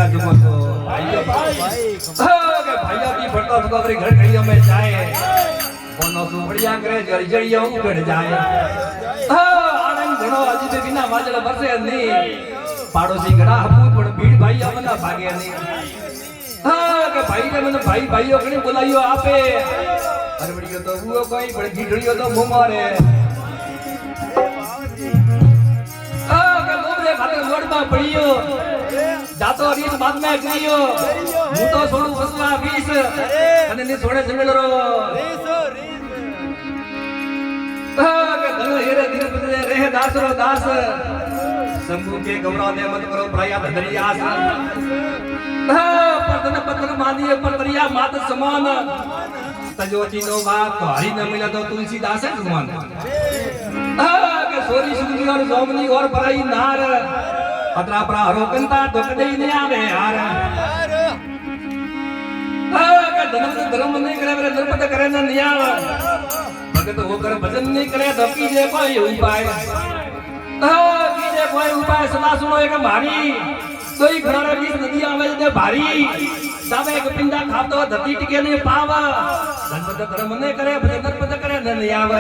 घेरा जुमो तो भाइयों के भाइयों की फटता तो अपने घर घड़ियों में जाए बोनो सो बढ़िया करे जड़ियों उगड़ जाए आनंद घणो अजी पे बिना वाजल बरसे नहीं पाड़ोसी घड़ा हपूत पण भीड़ भाई मना भागे नहीं के भाई ने मन भाई भाइयों कने बुलायो आपे अरे बढ़ियो तो वो कोई बड़ी गीढ़ियो तो मुंह मारे के लोबरे खाते लोड में पड़ियो जातो रीत बाद में गयो मु तो छोड़ू वसवा 20 कने ने छोड़े जंगल रो के धन हेरे दिन बदले रहे दास रो दास शंभू के गौरव ने मत करो प्राया धरियास परतन पत्र मानिए परतरिया मात समान तजोची नो बाप हरि न मिला तो तुलसीदास है जुमान के सोरी सुनी और सोमनी और पराई नार पत्रा परा रोकंता तो कदे ने आवे यार के धर्म नहीं करे मेरे नरपत करे न नियाव भगत होकर भजन नहीं करे तो कीजे कोई उपाय कीजे कोई उपाय सदा सुनो एक मारी तोई घरारा 20 नदी आवे दे भारी सावे एक पिंडा खातो धरती टिके ने पावा धनपत धर्म ने करे भजन नरपत करे न नियाव